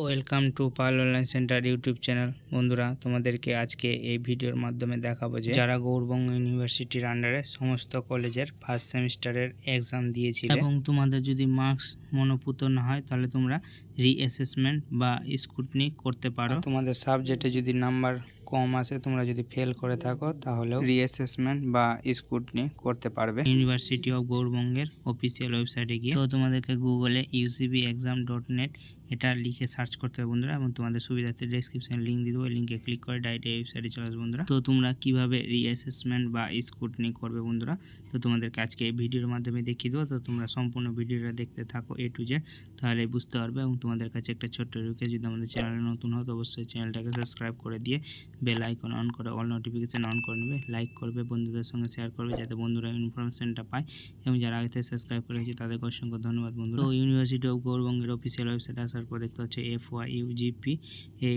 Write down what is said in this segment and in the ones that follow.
Welcome to Pal online centre YouTube channel. বন্ধুরা, তোমাদেরকে আজকে এই ভিডিওর মাধ্যমে দেখাবো যে যারা গৌড়বঙ্গ ইউনিভার্সিটির আন্ডারে সমস্ত কলেজের ফার্স্ট সেমিস্টারের এক্সাম দিয়েছিল এবং তোমাদের যদি মার্কস মনোপুত না হয় তাহলে তোমরা রিঅ্যাসেসমেন্ট বা স্ক্রুটনি করতে পারো। তোমাদের সাবজেক্টে যদি নাম্বার কম আসে, তোমরা যদি ফেল করে থাকো তাহলেও রিঅ্যাসেসমেন্ট বা স্ক্রুটনি করতে পারবে ইউনিভার্সিটি অফ গৌড়বঙ্গের অফিসিয়াল ওয়েবসাইটে গিয়ে। তো তোমাদেরকে গুগলে ucbexam.net এটা লিখে সার্চ করতে হবে বন্ধুরা, এবং তোমাদের সুবিধার্থে ডেসক্রিপশনে লিঙ্ক দিয়ে দেবো। এই লিঙ্কে ক্লিক করে ডাইরেক্ট এই ওয়েবসাইটে চলে আসবে বন্ধুরা। তো তোমরা কিভাবে রিঅ্যাসেসমেন্ট বা স্ক্রুটনি করবে বন্ধুরা, তো তোমাদেরকে আজকে এই ভিডিওর মাধ্যমে দেখিয়ে দেবো। তো তোমরা সম্পূর্ণ ভিডিওটা দেখতে থাকো A to Z, তাহলে বুঝতে পারবে। এবং তোমাদের কাছে একটা ছোট্ট রিকোয়েস্ট, যদি আমাদের চ্যানেলে নতুন হও তো অবশ্যই চ্যানেলটাকে সাবস্ক্রাইব করে দিয়ে বেল আইকন অন করে অল নোটিফিকেশন অন করে নেবে, লাইক করবে, বন্ধুদের সঙ্গে শেয়ার করবে যাতে বন্ধুরা ইনফরমেশনটা পায়। এবং যারা আগে থেকে সাবস্ক্রাইব করে রেখেছে তাদেরকে অসংখ্য ধন্যবাদ বন্ধুরা। তো ইউনিভার্সিটি অফ গৌড়বঙ্গের অফিসিয়াল ওয়েবসাইটে আসার পর দেখতে হচ্ছে FYUGP,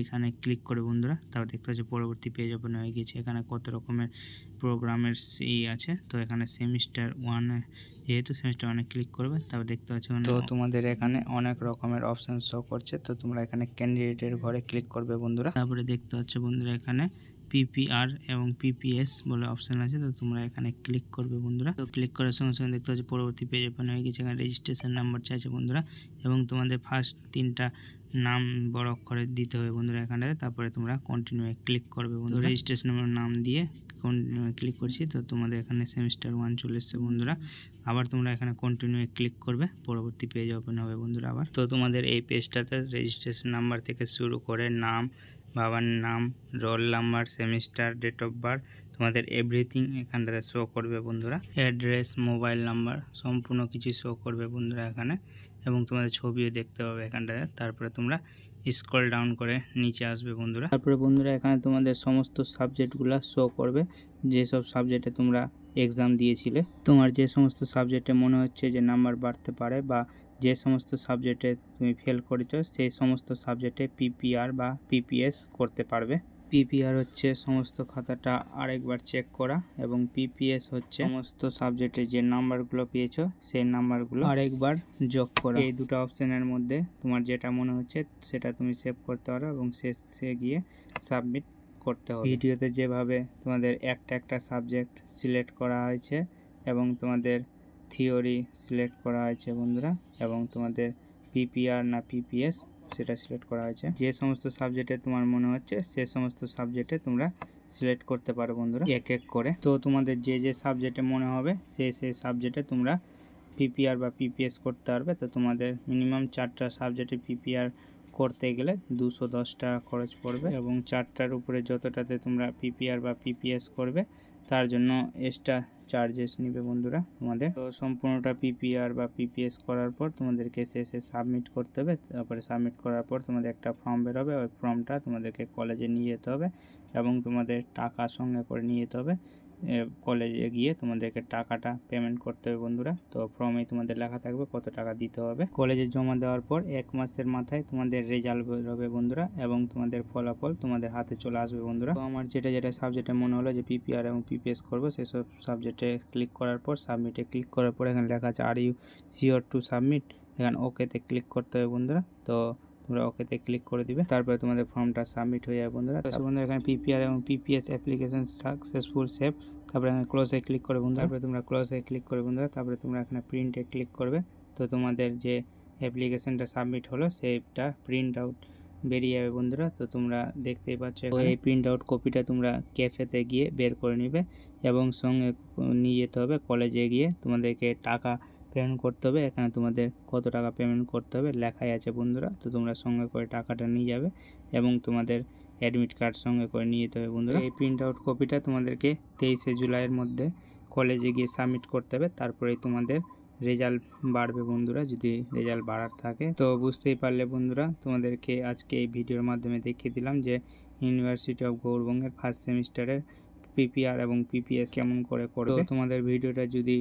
এখানে ক্লিক করে বন্ধুরা। তারপর দেখতে হচ্ছে পরবর্তী পেজ ওপেন হয়ে গেছে। এখানে কত রকমের প্রোগ্রামের আছে। তো এখানে সেমিস্টার 1 যেহেতু সেমিস্টার 1 ক্লিক করবে। তারপর দেখতে পাচ্ছ তো তোমাদের এখানে অনেক রকমের অপশন শো করছে। তো তোমরা এখানে ক্যান্ডিডেটের ঘরে ক্লিক করবে বন্ধুরা। তারপরে দেখতে পাচ্ছ বন্ধুরা এখানে PPR এবং PPS বলে অপশন আছে। তো তোমরা এখানে ক্লিক করবে বন্ধুরা। তো ক্লিক করার সঙ্গে সঙ্গে দেখতে পাচ্ছ পরবর্তী পেজ ওপেন হয়ে গেছে। এখানে রেজিস্ট্রেশন নাম্বার চাইছে বন্ধুরা, এবং তোমাদের ফার্স্ট 3টা নাম বড় অক্ষরে দিতে হবে বন্ধুরা এখানে। তারপরে তোমরা কন্টিনিউ ক্লিক করবে বন্ধুরা। রেজিস্ট্রেশন নাম দিয়ে ক্লিক করছি। তো তোমাদের এখানে সেমিস্টার 1 চলে এসছে বন্ধুরা। আবার তোমরা এখানে কন্টিনিউ ক্লিক করবে, পরবর্তী পেজ ওপেন হবে বন্ধুরা আবার। তো তোমাদের এই পেজটাতে রেজিস্ট্রেশন নাম্বার থেকে শুরু করে নাম, বাবার নাম, roll number, semester, date of birth, তোমাদের এভরিথিং এখানটাতে শো করবে বন্ধুরা। অ্যাড্রেস, মোবাইল নাম্বার সম্পূর্ণ কিছু শো করবে বন্ধুরা এখানে, এবং তোমাদের ছবিও দেখতে পাবে এখানটাতে। তারপরে তোমরা স্ক্রল ডাউন করে নিচে আসবে বন্ধুরা। তারপরে বন্ধুরা এখানে তোমাদের সমস্ত সাবজেক্টগুলো শো করবে, যেসব সাবজেক্টে তোমরা এক্সাম দিয়েছিলে। তোমার যে সমস্ত সাবজেক্টে মনে হচ্ছে যে নাম্বার বাড়তে পারে বা যে সমস্ত সাবজেক্টে তুমি ফেল করেছো সেই সমস্ত সাবজেক্টে PPR বা PPS করতে পারবে। PPR হচ্ছে সমস্ত খাতাটা আরেকবার চেক করা, এবং PPS হচ্ছে সমস্ত সাবজেক্টে যে নাম্বারগুলো পেয়েছো সেই নাম্বারগুলো আরেকবার যোগ করা। এই দুটো অপশনের মধ্যে তোমার যেটা মনে হচ্ছে সেটা তুমি সেভ করতে পারো এবং শেষে গিয়ে সাবমিট করতে হবে। ভিডিওতে যেভাবে তোমাদের একটা সাবজেক্ট সিলেক্ট করা হয়েছে এবং তোমাদের থিওরি সিলেক্ট করা হয়েছে বন্ধুরা, এবং তোমাদের PPR না PPS সেটা সিলেক্ট করা হয়েছে। যে সমস্ত সাবজেক্টে তোমার মনে হচ্ছে সে সমস্ত সাবজেক্টে তোমরা সিলেক্ট করতে পারো বন্ধুরা এক এক করে। তো তোমাদের যে সাবজেক্টে মনে হবে সেই সাবজেক্টে তোমরা PPR বা PPS করতে পারবে। তো তোমাদের মিনিমাম 4টা সাবজেক্টে PPR করতে গেলে 210 টাকা খরচ পড়বে, এবং 4টার উপরে যতটাতে তোমরা PPR বা PPS করবে তার জন্য এক্সট্রা চার্জেস নেবে বন্ধুরা তোমাদের। তো সম্পূর্ণটা PPR বা PPS করার পর তোমাদেরকে শেষে সাবমিট করতে হবে। তারপরে সাবমিট করার পর তোমাদের একটা ফর্ম বেরোবে, ওই ফর্মটা তোমাদেরকে কলেজে নিয়ে যেতে হবে এবং তোমাদের টাকা সঙ্গে করে নিয়ে যেতে হবে। কলেজে গিয়ে তোমাদেরকে টাকাটা পেমেন্ট করতে হবে বন্ধুরা। তো ফর্মে তোমাদের লেখা থাকবে কত টাকা দিতে হবে। কলেজে জমা দেওয়ার পর 1 মাসের মাথায় তোমাদের রেজাল্ট বেরোবে বন্ধুরা, এবং তোমাদের ফলাফল তোমাদের হাতে চলে আসবে বন্ধুরা। তো আমার যেটা সাবজেক্টে মনে হলো যে PPR এবং PPS করবো, সেসব সাবজেক্টে ক্লিক করার পর সাবমিটে ক্লিক করার পর এখানে লেখা আছে are you sure to submit, এখানে ওকেতে ক্লিক করতে হবে বন্ধুরা। তো তোমরা ওকেতে ক্লিক করে দিবে, তারপরে তোমাদের ফর্মটা সাবমিট হয়ে যাবে বন্ধুরা। তো বন্ধুরা এখানে PPR এবং PPS অ্যাপ্লিকেশন সাকসেসফুল সেভ, তারপরে এখানে ক্লোজে ক্লিক করে বন্ধুরা। তারপরে তোমরা ক্লোজে ক্লিক করে বন্ধুরা, তারপরে তোমরা এখানে প্রিন্টে ক্লিক করবে। তো তোমাদের যে অ্যাপ্লিকেশনটা সাবমিট হলো সেইটা প্রিন্ট আউট বেরিয়ে যাবে বন্ধুরা। তো তোমরা দেখতেই পাচ্ছ এই প্রিন্ট আউট কপিটা তোমরা ক্যাফেতে গিয়ে বের করে নিবে, এবং সঙ্গে নিয়ে যেতে হবে কলেজে গিয়ে তোমাদেরকে টাকা পেমেন্ট করতে হবে। এখানে তোমাদের কত টাকা পেমেন্ট করতে হবে লেখাই আছে বন্ধুরা। তো তোমরা সঙ্গে করে টাকাটা নিয়ে যাবে, এবং তোমাদের অ্যাডমিট কার্ড সঙ্গে করে নিয়ে যেতে হবে বন্ধুরা। এই প্রিন্ট আউট কপিটা তোমাদেরকে 23শে জুলাইয়ের মধ্যে কলেজে গিয়ে সাবমিট করতে হবে, তারপরেই তোমাদের রেজাল্ট বাড়বে বন্ধুরা, যদি রেজাল্ট বাড়ার থাকে। তো বুঝতেই পারলে বন্ধুরা, তোমাদেরকে আজকে এই ভিডিওর মাধ্যমে দেখিয়ে দিলাম যে ইউনিভার্সিটি অফ গৌড়বঙ্গের ফার্স্ট সেমিস্টারের PPR এবং PPS কেমন করে করবে। তো তোমাদের ভিডিওটা যদি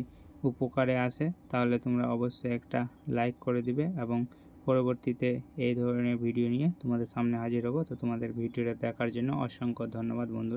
উপকারে আসে তাহলে তোমরা অবশ্যই একটা লাইক করে দিবে, এবং পরবর্তীতে এই ধরনের ভিডিও নিয়ে তোমাদের সামনে হাজির হব। তো তোমাদের ভিডিওটা দেখার জন্য অসংখ্য ধন্যবাদ বন্ধুরা।